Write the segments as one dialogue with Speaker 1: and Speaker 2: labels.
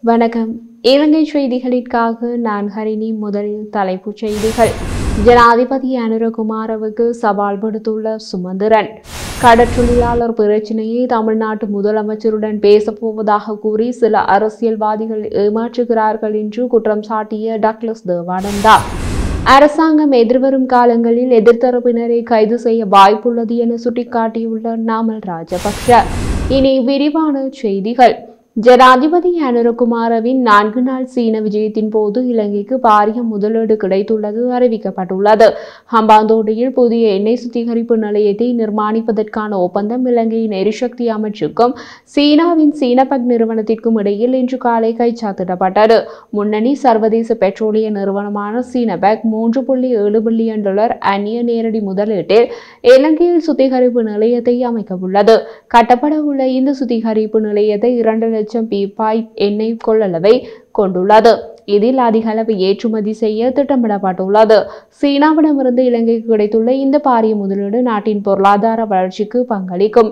Speaker 1: வணக்கம். இலங்கை செய்திகளுக்காக நான் ஹரிணி. முதலில் தலைப்புச் செய்திகள். ஜனாதிபதி அனுரகுமாரவுக்கு சவால் விடுத்துள்ள சுமந்திரன். கடற்றொழிலாளர் பிரச்சினையை தமிழ்நாட்டு முதலமைச்சருடன் பேசப்போவதாக கூறி சில அரசியல்வாதிகள் ஏமாற்றுகிறார்கள் என்று குற்றம் சாட்டிய டக்ளஸ் தேவானந்தா. அரசாங்கம் எதிர்வரும் காலங்களில் எதிர்த்தரப்பினரை கைது செய்ய வாய்ப்புள்ளது என சுட்டிக்காட்டியுள்ள நாமல் ராஜபக்ஷ. இனி விரிவான செய்திகள். ஜனாதிபதி அனுரகுமாரவின் 4 நாள் சீன விஜயத்தின் போது இலங்கைக்கு பாரிய முதலீடு கிடைத்துள்ளது அறிவிக்கப்பட்டுள்ளது. ஹம்பாந்தோட்டையில் புதிய எண்ணெய் சுத்திகரிப்பு நிலையத்தை நிர்மாணிப்பதற்கான ஒப்பந்தம் இலங்கையின் எரிசக்தி அமைச்சுக்கும் சீனாவின் சீனபக் நிறுவனத்திற்கும் இடையில் இன்று காலை கைச்சாத்திடப்பட்டது. முன்னணி சர்வதேச பெட்ரோலிய நிறுவனமான சீனபக் $3.7 பில்லியன் அந்நிய நேரடி முதலீட்டில் இலங்கையில் சுத்திகரிப்பு நிலையத்தை அமைக்கவுள்ளது. கட்டப்பட உள்ள இந்த சுத்திகரிப்பு நிலையத்தை 2 லட்சம் பீப்பாய் எண்ணெய் கொள்ளளவை கொண்டுள்ளது. இதில் அதிக அளவு ஏற்றுமதி செய்ய திட்டமிடப்பட்டுள்ளது. சீனாவிடமிருந்து இலங்கைக்கு கிடைத்துள்ள இந்த பாரிய முதலீடு நாட்டின் பொருளாதார வளர்ச்சிக்கு பங்களிக்கும்.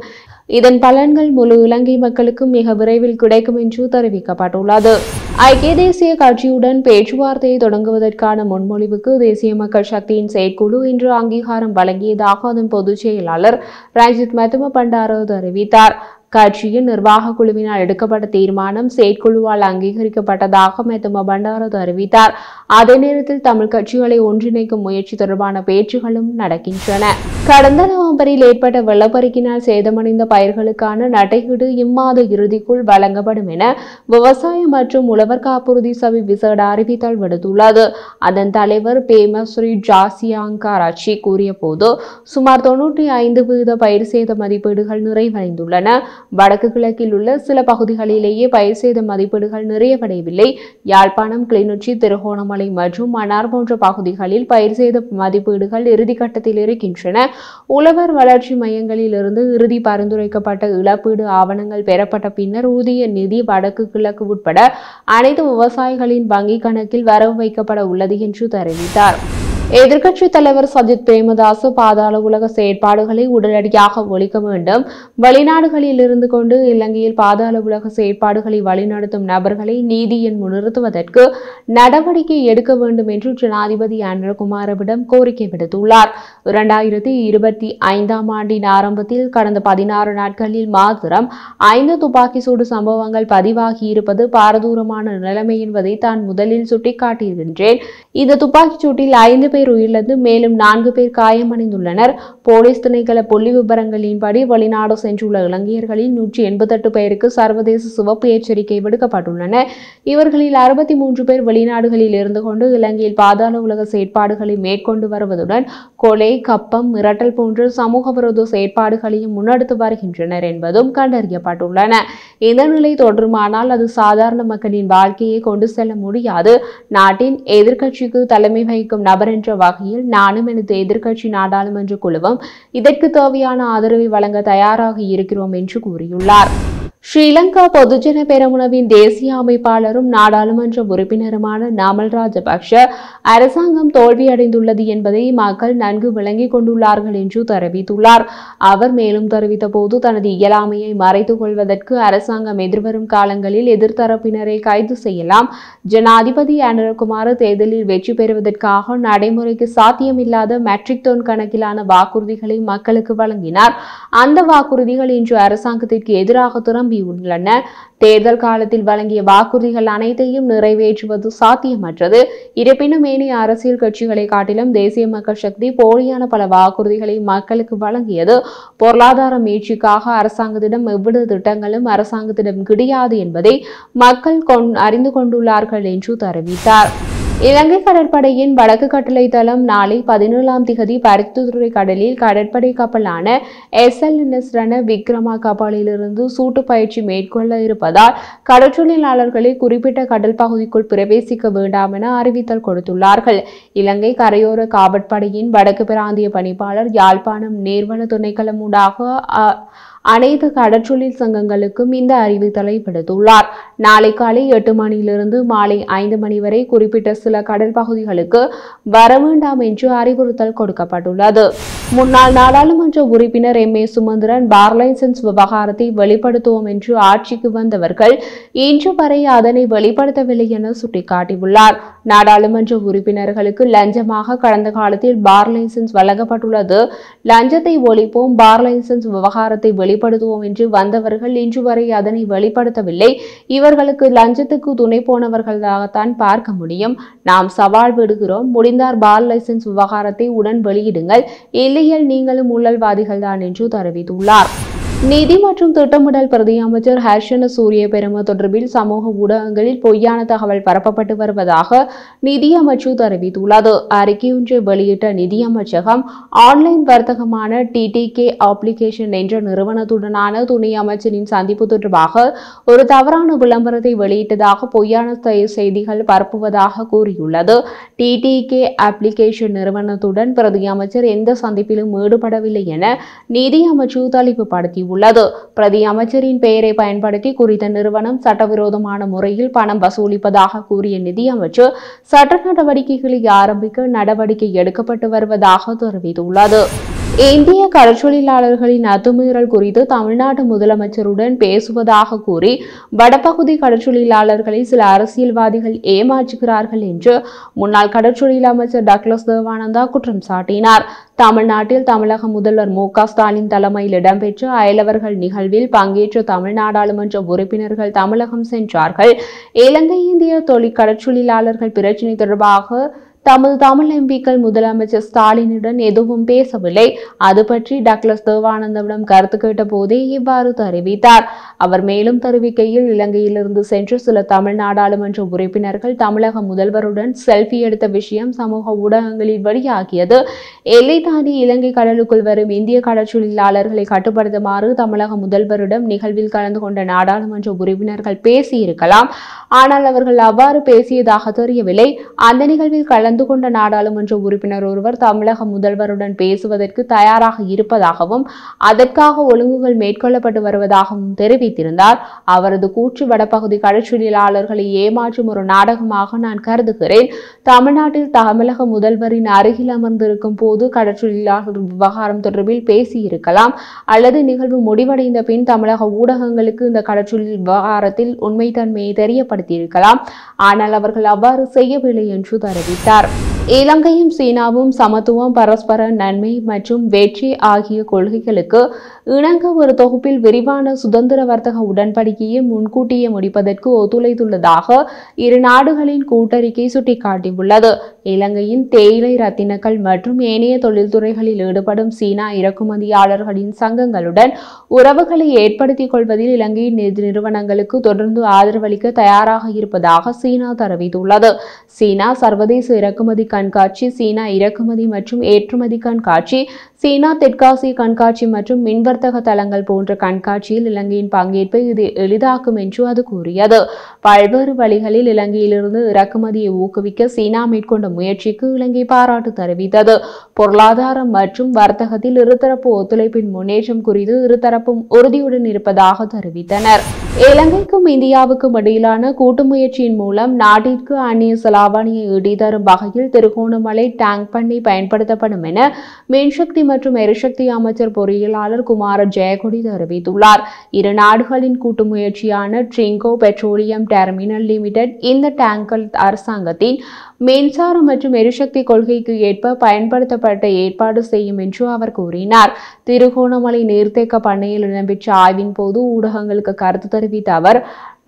Speaker 1: இதன் பலன்கள் முழு இலங்கை மக்களுக்கு மிக விரைவில் கிடைக்கும் என்று தெரிவிக்கப்பட்டுள்ளது. ஐக்கிய தேசிய கட்சியுடன் பேச்சுவார்த்தையை தொடங்குவதற்கான முன்மொழிவுக்கு தேசிய மக்கள் சக்தியின் செயற்குழு இன்று அங்கீகாரம் வழங்கியதாக அதன் பொதுச் செயலாளர் ரஞ்சித் மெத்தும பண்டார தெரிவித்தார். கட்சியின் நிர்வாக குழுவினால் எடுக்கப்பட்ட தீர்மானம் செயற்குழுவால் அங்கீகரிக்கப்பட்டதாக மெத்தும பண்டார தெரிவித்தார். அதே நேரத்தில் தமிழ் கட்சிகளை ஒன்றிணைக்கும் முயற்சி தொடர்பான பேச்சுகளும் நடக்கின்றன. கடந்த நவம்பரில் ஏற்பட்ட வெள்ளப்பெருக்கினால் சேதமடைந்த பயிர்களுக்கான நட்டையீடு இம்மாத இறுதிக்குள் வழங்கப்படும் என விவசாய மற்றும் உழவர் காப்புறுதி சபை விசேட அறிவித்தல் விடுத்துள்ளது. அதன் தலைவர் பேமஸ்ரீ ஜாசியாங்காராட்சி கூறிய போது சுமார் 95% பயிர் சேத மதிப்பீடுகள் நிறைவடைந்துள்ளன. வடக்கு கிழக்கில் உள்ள சில பகுதிகளிலேயே பயிர் சேத மதிப்பீடுகள் நிறைவடையவில்லை. யாழ்ப்பாணம், கிளிநொச்சி, திருகோணமலை மற்றும் மன்னார் போன்ற பகுதிகளில் பயிர் சேத மதிப்பீடுகள் இறுதிக்கட்டத்தில் இருக்கின்றன. உழவர் வளர்ச்சி மையங்களில் இருந்து இறுதி பரிந்துரைக்கப்பட்ட இழப்பீடு ஆவணங்கள் பெறப்பட்ட பின்னர் ஊதிய நிதி வடக்கு கிழக்கு உட்பட அனைத்து விவசாயிகளின் வங்கிக் கணக்கில் வரவு வைக்கப்பட உள்ளது என்று தெரிவித்தார். எதிர்க்கட்சித் தலைவர் சஜித் பிரேமதாச பாதாள உலக செயற்பாடுகளை உடனடியாக ஒழிக்க வேண்டும். வெளிநாடுகளில் இருந்து கொண்டு இலங்கையில் பாதாள உலக செயற்பாடுகளை வழிநடத்தும் நபர்களை நீதியின் முன்னிறுத்துவதற்கு நடவடிக்கை எடுக்க வேண்டும் என்று ஜனாதிபதி அனுரகுமாரவிடம் கோரிக்கை விடுத்துள்ளார். 2025ஆம் ஆண்டின் ஆரம்பத்தில் கடந்த 16 நாட்களில் மாத்திரம் 5 துப்பாக்கி சூடு சம்பவங்கள் பதிவாகியிருப்பது பாரதூரமான நிலைமை என்பதை தான் முதலில் சுட்டிக்காட்டியிருக்கின்றேன். இந்த துப்பாக்கிச் சூட்டில் 5 பேர் உயிரிழந்து மேலும் 4 பேர் காயமடைந்துள்ளனர். போலீஸ் திணைக்கள புள்ளி விபரங்களின்படி வெளிநாடு சென்றுள்ள இலங்கையர்களில் 188 பேருக்கு சர்வதேச சிவப்பு எச்சரிக்கை விடுக்கப்பட்டுள்ளன. இவர்களில் 63 பேர் வெளிநாடுகளில் இருந்து கொண்டு இலங்கையில் பாதாள உலக செயற்பாடுகளை மேற்கொண்டு வருவதுடன் கொலை, கப்பம், மிரட்டல் போன்ற சமூக விரோத செயற்பாடுகளையும் முன்னெடுத்து வருகின்றனர் என்பதும் கண்டறியப்பட்டுள்ளன. இந்த நிலை தொடருமானால் அது சாதாரண மக்களின் வாழ்க்கையை கொண்டு செல்ல முடியாது. நாட்டின் எதிர்க்கட்சிக்கு தலைமை வகிக்கும் நபர் என்ற வகையில் நானும் எனது எதிர்க்கட்சி நாடாளுமன்ற குழுவும் இதற்கு தேவையான ஆதரவை வழங்க தயாராக இருக்கிறோம் என்று கூறியுள்ளார். ஸ்ரீலங்கா பொதுஜன பெரமுனவின் தேசிய அமைப்பாளரும் நாடாளுமன்ற உறுப்பினருமான நாமல் ராஜபக்ஷ அரசாங்கம் தோல்வியடைந்துள்ளது என்பதை மக்கள் நன்கு விளங்கிக் கொண்டுள்ளார்கள் என்று தெரிவித்துள்ளார். அவர் மேலும் தெரிவித்த போது தனது இயலாமையை மறைத்துக் கொள்வதற்கு அரசாங்கம் எதிர்வரும் காலங்களில் எதிர்த்தரப்பினரை கைது செய்யலாம். ஜனாதிபதி அனுரகுமார தேர்தலில் வெற்றி பெறுவதற்காக நடைமுறைக்கு சாத்தியமில்லாத மெட்ரிக் டன் கணக்கிலான வாக்குறுதிகளை மக்களுக்கு வழங்கினார். அந்த வாக்குறுதிகள் இன்று அரசாங்கத்திற்கு எதிராக திரும்பி உள்ளன. தேர்தல் காலத்தில் வழங்கிய வாக்குறுதிகள் அனைத்தையும் நிறைவேற்றுவது சாத்தியமற்றது. இருப்பினும் ஏனைய அரசியல் கட்சிகளை காட்டிலும் தேசிய மக்கள் சக்தி போலியான பல வாக்குறுதிகளை மக்களுக்கு வழங்கியது. பொருளாதார மீட்சிக்காக அரசாங்கத்திடம் எவ்வித திட்டங்களும் அரசாங்கத்திடம் கிடையாது என்பதை மக்கள் அறிந்து கொண்டுள்ளார்கள் என்று தெரிவித்தார். இலங்கை கடற்படையின் வடக்கு கட்டளை தளம் நாளை 17ஆம் திகதி பருத்தித்துறை கடலில் கடற்படை கப்பலான SLNS ரண விக்ரமா கப்பலிலிருந்து சூட்டு பயிற்சி மேற்கொள்ள இருப்பதால் கடற்றொழிலாளர்களை குறிப்பிட்ட கடல் பகுதிக்குள் பிரவேசிக்க வேண்டாம் என அறிவித்தல் கொடுத்துள்ளார்கள். இலங்கை கரையோர காவற்படையின் வடக்கு பிராந்திய பணிப்பாளர் யாழ்ப்பாணம் நீர்வள திணைக்களம் ஊடாக அனைத்து கடற்றொழில் சங்கங்களுக்கும் இந்த அறிவித்தலை விடுத்துள்ளார். நாளை காலை 8 மணியிலிருந்து மாலை 5 மணி வரை குறிப்பிட்ட சில கடல் பகுதிகளுக்கு வர வேண்டாம் என்று அறிவுறுத்தல் கொடுக்கப்பட்டுள்ளது. முன்னாள் நாடாளுமன்ற உறுப்பினர் M.A. சுமந்திரன் பார் லைசன்ஸ் விவகாரத்தை வெளிப்படுத்துவோம் என்று ஆட்சிக்கு வந்தவர்கள் இன்று வரை அதனை வெளிப்படுத்தவில்லை என சுட்டிக்காட்டியுள்ளார். நாடாளுமன்ற உறுப்பினர்களுக்கு லஞ்சமாக கடந்த காலத்தில் பார் லைசன்ஸ் வழங்கப்பட்டுள்ளது. லஞ்சத்தை ஒழிப்போம், பார் லைசன்ஸ் விவகாரத்தை வெளிப்படுத்துவோம் என்று வந்தவர்கள் இன்று வரை அதனை வெளிப்படுத்தவில்லை. இவர்களுக்கு லஞ்சத்துக்கு துணை போனவர்களாகத்தான் பார்க்க முடியும். நாம் சவால் விடுகிறோம், முடிந்தார் பார் லைசன்ஸ் விவகாரத்தை உடன் வெளியிடுங்கள், இல்லையேல் நீங்களும் ஊழல்வாதிகள் தான் என்று தெரிவித்துள்ளார். நிதி மற்றும் திட்டமிடல் பிரதி அமைச்சர் ஹர்ஷன சூரியபெரும தொடர்பில் சமூக ஊடகங்களில் பொய்யான தகவல் பரப்பப்பட்டு வருவதாக நிதி அமைச்சு தெரிவித்துள்ளது. அறிக்கையொன்றை வெளியிட்ட நிதி அமைச்சகம் ஆன்லைன் வர்த்தகமான TTK அப்ளிகேஷன் என்ற நிறுவனத்துடனான துணை அமைச்சரின் சந்திப்பு தொடர்பாக ஒரு தவறான விளம்பரத்தை வெளியிட்டதாக பொய்யான செய்திகள் பரப்புவதாக கூறியுள்ளது. TTK அப்ளிகேஷன் நிறுவனத்துடன் பிரதி அமைச்சர் எந்த சந்திப்பிலும் ஈடுபடவில்லை என நிதி அமைச்சு தெளிவுபடுத்தியுள்ளது. பிரதி அமைச்சரின் பெயரை பயன்படுத்தி குறித்த நிறுவனம் சட்டவிரோதமான முறையில் பணம் வசூலிப்பதாக கூறிய நிதி அமைச்சர் சட்ட நடவடிக்கைகளை ஆரம்பிக்க நடவடிக்கை எடுக்கப்பட்டு வருவதாக தெரிவித்துள்ளது. இந்திய கடற்றொழிலாளர்களின் அத்துமீறல் குறித்து தமிழ்நாடு முதலமைச்சருடன் பேசுவதாக கூறி வடபகுதி கடற்றொழிலாளர்களை சில அரசியல்வாதிகள் ஏமாற்றுகிறார்கள் என்று முன்னாள் கடற்றொழில் அமைச்சர் டக்ளஸ் தேவானந்தா குற்றம் சாட்டினார். தமிழ்நாட்டில் தமிழக முதல்வர் M.K. ஸ்டாலின் தலைமையில் இடம்பெற்ற அயலவர்கள் நிகழ்வில் பங்கேற்ற தமிழ் நாடாளுமன்ற உறுப்பினர்கள் தமிழகம் சென்றார்கள். இலங்கை இந்திய கடற்றொழிலாளர்கள் பிரச்சினை தொடர்பாக தமது தமிழ் எம்பிக்கள் முதலமைச்சர் ஸ்டாலினுடன் எதுவும் பேசவில்லை. அது பற்றி டக்ளஸ் தேவானந்தாவிடம் கருத்து கேட்ட போதே இவ்வாறு தெரிவித்தார். அவர் மேலும் தெரிவிக்கையில், இலங்கையிலிருந்து சென்ற சில தமிழ் நாடாளுமன்ற உறுப்பினர்கள் தமிழக முதல்வருடன் செல்ஃபி எடுத்த விஷயம் சமூக ஊடகங்களில் வெளியாகியது. எல்லை தாண்டி இலங்கை கடலுக்குள் வரும் இந்திய கடற்றொழிலாளர்களை கட்டுப்படுத்துமாறு தமிழக முதல்வரிடம் நிகழ்வில் கலந்து கொண்ட நாடாளுமன்ற உறுப்பினர்கள் பேசியிருக்கலாம். ஆனால் அவர்கள் அவ்வாறு பேசியதாக தெரியவில்லை. அந்த நிகழ்வில் கலந்து கொண்ட நாடாளுமன்ற உறுப்பினர் ஒருவர் தமிழக முதல்வருடன் பேசுவதற்கு தயாராக இருப்பதாகவும் அதற்காக ஒழுங்குகள் மேற்கொள்ளப்பட்டு வருவதாகவும் தெரிவித்திருந்தார். அவரது கூற்று வடபகுதி கடற்றொழிலாளர்களை ஏமாற்றும் ஒரு நாடகமாக நான் கருதுகிறேன். தமிழ்நாட்டில் தமிழக முதல்வரின் அருகில் அமர்ந்திருக்கும் போது கடற்றொழிலாளர் விவகாரம் தொடர்பில் பேசியிருக்கலாம், அல்லது நிகழ்வு முடிவடைந்த பின் தமிழக ஊடகங்களுக்கு இந்த கடற்றொழில் விவகாரத்தில் உண்மைத்தன்மையை தெரியப்படுத்தியிருக்கலாம். ஆனால் அவர்கள் அவ்வாறு செய்யவில்லை என்று தெரிவித்தார். இலங்கையும் சீனாவும் சமத்துவம், பரஸ்பர நன்மை மற்றும் வெற்றி ஆகிய கொள்கைகளுக்கு இணங்க ஒரு தொகுப்பில் விரிவான சுதந்திர வர்த்தக உடன்படிக்கையை முன்கூட்டியே முடிப்பதற்கு ஒத்துழைத்துள்ளதாக இரு நாடுகளின் கூட்டறிக்கை சுட்டிக்காட்டியுள்ளது. இலங்கையின் தேயிலை, ரத்தினக்கல் மற்றும் ஏனைய தொழில்துறைகளில் ஈடுபடும் சீனா இறக்குமதியாளர்களின் சங்கங்களுடன் உறவுகளை ஏற்படுத்திக் கொள்வதில் இலங்கையின் நிறுவனங்களுக்கு தொடர்ந்து ஆதரவளிக்க தயாராக இருப்பதாக சீனா தெரிவித்துள்ளது. சீனா சர்வதேச இறக்குமதி கண்காட்சி, சீனா இறக்குமதி மற்றும் ஏற்றுமதி கண்காட்சி, சீனா தெற்காசிய கண்காட்சி மற்றும் மின்வர்த்தக தளங்கள் போன்ற கண்காட்சியில் இலங்கையின் பங்கேற்பை இது எளிதாக்கும் என்று அது கூறியது. பல்வேறு வழிகளில் இலங்கையிலிருந்து இறக்குமதியை ஊக்குவிக்க சீனா மேற்கொண்ட முயற்சிக்கு இலங்கை பாராட்டு தெரிவித்தது. பொருளாதாரம் மற்றும் வர்த்தகத்தில் இருதரப்பு ஒத்துழைப்பின் முன்னேற்றம் குறித்து இருதரப்பும் உறுதியுடன் இருப்பதாக தெரிவித்தனர். இலங்கைக்கும் இந்தியாவுக்கும் இடையிலான கூட்டு முயற்சியின் மூலம் நாட்டிற்கு அந்நிய செலாவணியை ஈட்டித்தரும் வகையில் திருகோணமலை டேங்க் பண்ணை பயன்படுத்தப்படும் என மின்சக்தி மற்றும் எரிசக்தி அமைச்சர் பொறியியலாளர் குமார ஜெயக்கொடி தெரிவித்துள்ளார். இரு நாடுகளின் கூட்டு முயற்சியான ட்ரிங்கோ பெட்ரோலியம் டெர்மினல் லிமிடெட் இந்த டேங்கர் அரசாங்கத்தின் மின்சார மற்றும் எரிசக்தி கொள்கைக்கு ஏற்ப பயன்படுத்தப்பட்ட ஏற்பாடு செய்யும் என்று அவர் கூறினார். திருகோணமலை நீர்த்தேக்க பண்ணையில் இடம்பெற்ற ஆய்வின் போது ஊடகங்களுக்கு கருத்து தெரிவித்த அவர்,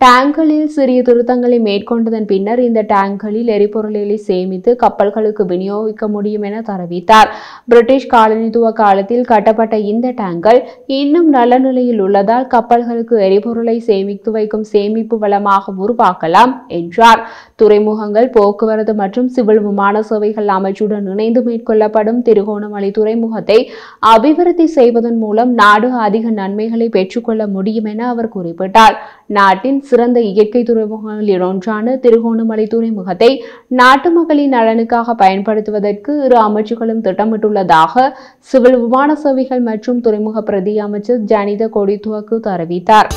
Speaker 1: டேங்களில் சிறிய திருத்தங்களை மேற்கொண்டதன் பின்னர் இந்த டேங்களில் எரிபொருளை சேமித்து கப்பல்களுக்கு விநியோகிக்க முடியும் என தெரிவித்தார். பிரிட்டிஷ் காலனித்துவ காலத்தில் கட்டப்பட்ட இந்த டேங்கள் இன்னும் நல்ல நிலையில் உள்ளதால் கப்பல்களுக்கு எரிபொருளை சேமித்து வைக்கும் சேமிப்பு வளமாக உருவாக்கலாம் என்றார். துறைமுகங்கள், போக்குவரத்து மற்றும் சிவில் விமான சேவைகள் அமைச்சுடன் இணைந்து மேற்கொள்ளப்படும் திருகோணமலை துறைமுகத்தை அபிவிருத்தி செய்வதன் மூலம் நாடு அதிக நன்மைகளை பெற்றுக்கொள்ள முடியும் என அவர் குறிப்பிட்டார். நாட்டின் சிறந்த இயற்கை துறைமுகங்களில் ஒன்றான திருகோணமலை துறைமுகத்தை நாட்டு மக்களின் நலனுக்காக பயன்படுத்துவதற்கு இரு அமைச்சுகளும் திட்டமிட்டுள்ளதாக சிவில் விமான சேவைகள் மற்றும் துறைமுக பிரதி அமைச்சர் ஜனித கொடிதுவக்கு தெரிவித்தார்.